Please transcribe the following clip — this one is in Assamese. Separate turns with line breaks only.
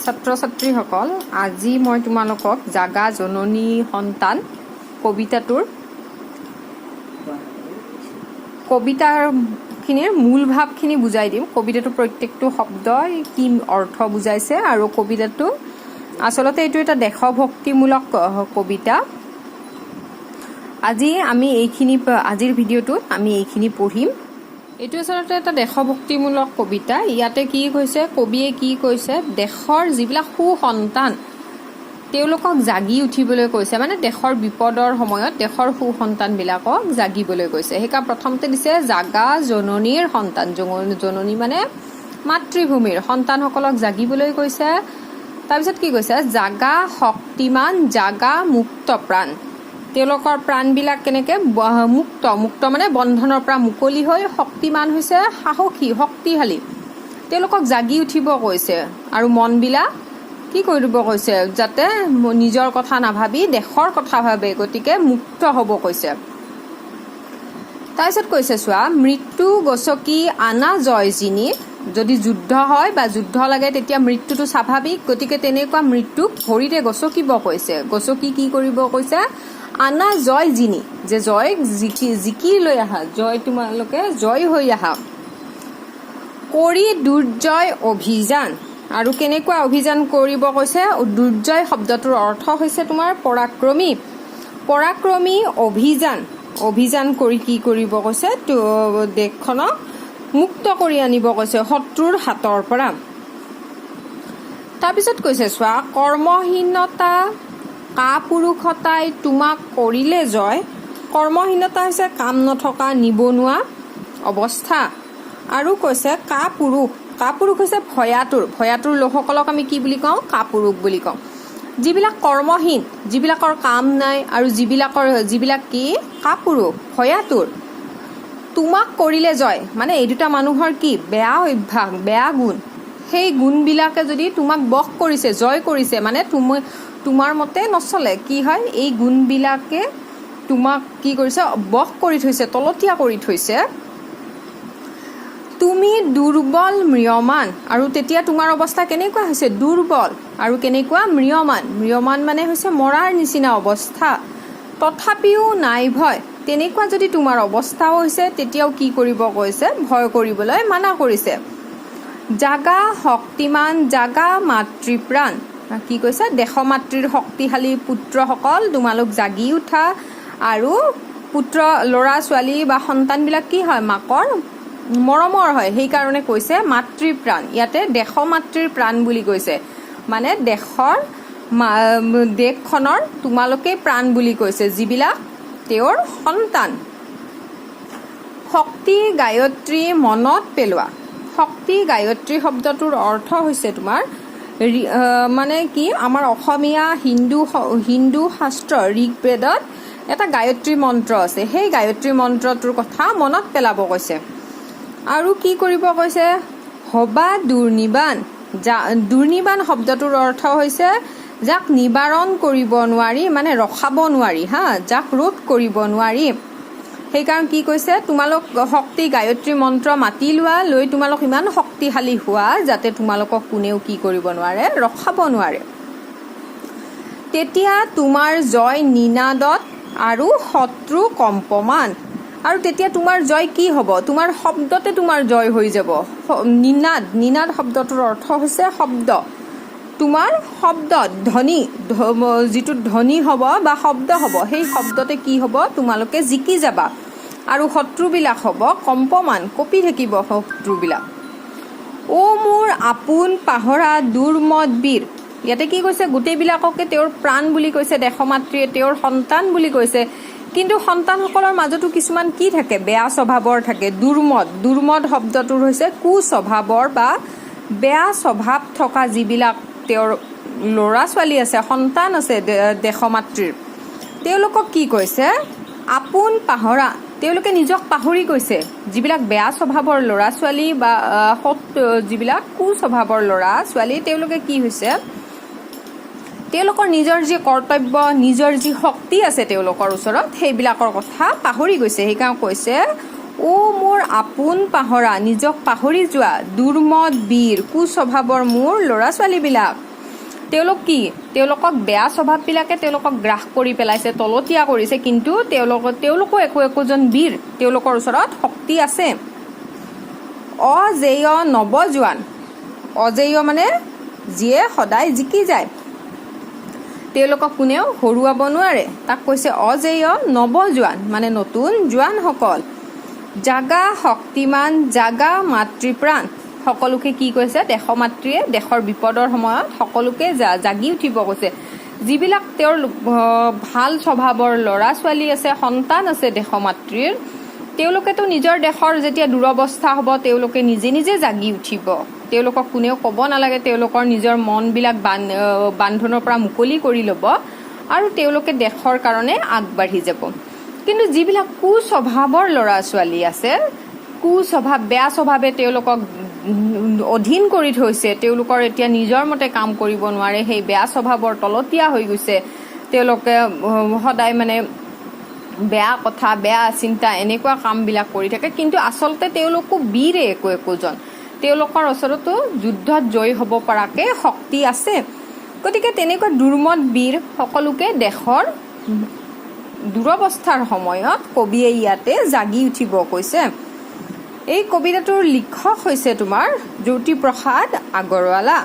ছাত্ৰ ছাত্ৰীসকল, আজি মই তোমালোকক জাগা জননী সন্তান কবিতাখিনিৰ মূল ভাৱখিনি বুজাই দিম। কবিতাটো প্ৰত্যেকটো শব্দই কি অৰ্থ বুজাইছে আৰু কবিতাটো আচলতে এইটো এটা দেশভক্তিমূলক কবিতা। আজিৰ ভিডিঅ'টোত আমি এইখিনি পঢ়িম। এইটো আচলতে এটা দেশভক্তিমূলক কবিতা। ইয়াতে কি কৈছে, কবিয়ে কি কৈছে, দেশৰ যিবিলাক সুসন্তান তেওঁলোকক জাগি উঠিবলৈ কৈছে, মানে দেশৰ বিপদৰ সময়ত দেশৰ সুসন্তানবিলাকক জাগিবলৈ কৈছে। সেইকাৰণে প্ৰথমতে দিছে জাগা জননীৰ সন্তান, জননী মানে মাতৃভূমিৰ সন্তানসকলক জাগিবলৈ কৈছে। তাৰপিছত কি কৈছে, জাগা শক্তিমান, জাগা মুক্ত প্ৰাণ, তেওঁলোকৰ প্ৰাণবিলাক কেনেকে মুক্ত মানে বন্ধনৰ পৰা মুকলি হৈ শক্তিমান হৈছে সাহসী শক্তিশালী, তেওঁলোকক জাগি উঠিব কৈছে। আৰু মনবিলাক কি কৰিব কৈছে, যাতে নিজৰ কথা নাভাবি দেশৰ কথা ভাবে, গতিকে মুক্ত হ'ব কৈছে। তাৰপিছত কৈছে চোৱা, মৃত্যু গছকি আনা জয় জিনি, যদি যুদ্ধ হয় বা যুদ্ধ লাগে তেতিয়া মৃত্যুটো স্বাভাৱিক, গতিকে তেনেকুৱা মৃত্যুক ভৰিৰে গছকিব কৈছে। গছকি কি কৰিব কৈছে, আনা জয় জিনি, যে জয় জিকি লৈ আহা, জয় তোমালোকে জয় হৈ আহা। কৰি দুৰ্জয় অভিযান, আৰু কেনেকুৱা অভিযান কৰিব কৈছে, দুৰ্জয় শব্দটোৰ অৰ্থ হৈছে তোমাৰ পৰাক্ৰমী। পৰাক্ৰমী অভিযান কৰি কি কৰিব কৈছে, দেশখনক মুক্ত কৰি আনিব কৈছে শত্ৰুৰ হাতৰ পৰা। তাৰপিছত কৈছে চোৱা, কৰ্মহীনতা কাপুৰুষতাই তোমাক কৰিলে জয়। কৰ্মহীনতা হৈছে কাম নথকা নিবনুৱা অৱস্থা। আৰু কৈছে কাপুৰুষ হৈছে ভয়াতুৰ লোকসকলক আমি কি বুলি কওঁ, কাপুৰুষ বুলি কওঁ। যিবিলাক কৰ্মহীন, যিবিলাকৰ কাম নাই আৰু যিবিলাক কি কাপুৰুষ ভয়াতুৰ, তোমাক কৰিলে জয়, মানে এই দুটা মানুহৰ কি বেয়া অভ্যাস, বেয়া গুণ, সেই গুণবিলাকে যদি তোমাক বশ কৰিছে, জয় কৰিছে, মানে তোমাৰ মতে নচলে, কি হয় এই গুণবিলাকে তোমাক কি কৰিছে, বশ কৰি থৈছে, তলতীয়া কৰি থৈছে। তুমি দুৰ্বল ম্ৰিয়মান, আৰু তেতিয়া তোমাৰ অৱস্থা কেনেকুৱা হৈছে, দুৰ্বল আৰু কেনেকুৱা ম্ৰিয়মান মানে হৈছে মৰাৰ নিচিনা অৱস্থা। তথাপিও নাই ভয়, তেনেকুৱা যদি তোমাৰ অৱস্থাও হৈছে তেতিয়াও কি কৰিব কৈছে, ভয় কৰিবলৈ মানা কৰিছে। জাগা শক্তিমান, জাগা মাতৃপ্ৰাণ, কি কৈছে, দেশমাতৃৰ শক্তিশালী পুত্ৰসকল তোমালোক জাগি উঠা। আৰু ল'ৰা ছোৱালী বা সন্তানবিলাক কি হয়, মাকৰ মৰমৰ হয়, সেইকাৰণে কৈছে মাতৃপ্ৰাণ। ইয়াতে দেশমাতৃৰ প্ৰাণ বুলি কৈছে, মানে দেশখনৰ তোমালোকে প্ৰাণ বুলি কৈছে, যিবিলাক তেওঁৰ সন্তান। শক্তি গায়ত্ৰী মনত পেলোৱা। শক্তি গায়ত্ৰী শব্দটোৰ অৰ্থ হৈছে তোমাৰ মানে কি, আমাৰ অসমীয়া হিন্দু শাস্ত্ৰ ঋগ্বেদত এটা গায়ত্ৰী মন্ত্ৰ আছে, সেই গায়ত্ৰী মন্ত্ৰটোৰ কথা মনত পেলাব কৈছে। আৰু কি কৰিব কৈছে, হবা দুৰ্নিবান শব্দটোৰ অৰ্থ হৈছে যাক নিবাৰণ কৰিব নোৱাৰি, মানে ৰখাব নোৱাৰি, যাক ৰোধ কৰিব নোৱাৰি। সেইকাৰণে কি কৈছে, তোমালোক শক্তি গায়ত্ৰী মন্ত্ৰ মাতি লোৱা, লৈ তোমালোক ইমান শক্তিশালী হোৱা যাতে তোমালোকক কোনেও কি কৰিব নোৱাৰে, ৰখাব নোৱাৰে। তেতিয়া তোমাৰ জয় নিনাদত আৰু শত্ৰু কম্পমান, আৰু তেতিয়া তোমাৰ জয় কি হ'ব, তোমাৰ শব্দতে তোমাৰ জয় হৈ যাব। নিনাদ শব্দটোৰ অৰ্থ হৈছে শব্দ, তোমাৰ শব্দ ধ্বনি, যিটো ধ্বনি হ'ব বা শব্দ হ'ব, সেই শব্দতে কি হ'ব, তোমালোকে জিকি যাবা। আৰু শত্ৰুবিলাক হ'ব কম্পমান, কঁপি থাকিব শত্ৰুবিলাক। অ মোৰ আপোন পাহৰা দুৰ্মদ বীৰ, ইয়াতে কি কৈছে, গোটেইবিলাককে তেওঁৰ প্ৰাণ বুলি কৈছে, দেশমাতৃয়ে তেওঁৰ সন্তান বুলি কৈছে। কিন্তু সন্তানসকলৰ মাজতো কিছুমান কি থাকে, বেয়া স্বভাৱৰ থাকে। দুৰ্মদ শব্দটোৰ হৈছে কুস্বভাৱৰ বা বেয়া স্বভাৱ থকা যিবিলাক তেওঁৰ ল'ৰা ছোৱালী আছে, সন্তান আছে দেশমাতৃৰ, তেওঁলোকক কি কৈছে, আপোন পাহৰা, তেওঁলোকে নিজক পাহৰি গৈছে। যিবিলাক বেয়া স্বভাৱৰ ল'ৰা ছোৱালী বা যিবিলাক কুস্বভাৱৰ ল'ৰা ছোৱালী, তেওঁলোকে কি হৈছে, তেওঁলোকৰ নিজৰ যি কৰ্তব্য, নিজৰ যি শক্তি আছে তেওঁলোকৰ ওচৰত, সেইবিলাকৰ কথা পাহৰি গৈছে। সেইকাৰণে কৈছে, অ মোৰ আপোন পাহৰা, নিজক পাহৰি যোৱা দুৰ্মদ বীৰ কুস্বভাৱৰ মোৰ ল'ৰা ছোৱালীবিলাক। তেওঁলোক কি তেওঁলোকক বেয়া স্বভাৱবিলাকে তেওঁলোকক গ্ৰাস কৰি পেলাইছে, তলতীয়া কৰিছে, কিন্তু তেওঁলোকো একোজন বীৰ, তেওঁলোকৰ ওচৰত শক্তি আছে। অজেয় নৱজোৱান, অজেয় মানে যিয়ে সদায় জিকি যায়, তেওঁলোকক কোনেও হৰুৱাব নোৱাৰে, তাক কৈছে অজেয় নৱজোৱান মানে নতুন জোৱানসকল। জাগা শক্তিমান, জাগা মাতৃপ্ৰাণ, সকলোকে কি কৈছে দেশমাতৃয়ে দেশৰ বিপদৰ সময়ত সকলোকে জাগি উঠিব কৈছে। যিবিলাক তেওঁৰ ভাল স্বভাৱৰ ল'ৰা ছোৱালী আছে, সন্তান আছে দেশমাতৃৰ, তেওঁলোকেতো নিজৰ দেশৰ যেতিয়া দুৰৱস্থা হ'ব তেওঁলোকে নিজে নিজে জাগি উঠিব, তেওঁলোকক কোনেও ক'ব নালাগে, তেওঁলোকৰ নিজৰ মনবিলাক বান্ধনৰ পৰা মুকলি কৰি ল'ব আৰু তেওঁলোকে দেশৰ কাৰণে আগবাঢ়ি যাব। কিন্তু যিবিলাক কুস্বভাৱৰ ল'ৰা ছোৱালী আছে, কুস্বভাৱ বেয়া স্বভাৱে তেওঁলোকক অধীন কৰি থৈছে, তেওঁলোকৰ এতিয়া নিজৰ মতে কাম কৰিব নোৱাৰে, সেই বেয়া স্বভাৱৰ তলতীয়া হৈ গৈছে, তেওঁলোকে সদায় মানে বেয়া কথা বেয়া চিন্তা এনেকুৱা কামবিলাক কৰি থাকে, কিন্তু আচলতে তেওঁলোকো বীৰে একোজন, তেওঁলোকৰ ওচৰতো যুদ্ধত জয়ী হ'ব পৰাকে শক্তি আছে। গতিকে তেনেকুৱা দুৰ্মদ বীৰ সকলোকে দেশৰ দুৰৱস্থাৰ সময়ত কবিয়ে ইয়াতে জাগি উঠিব কৈছে। এই কবিতাটোৰ লিখক হৈছে তোমাৰ জ্যোতিপ্ৰসাদ আগৰৱালা।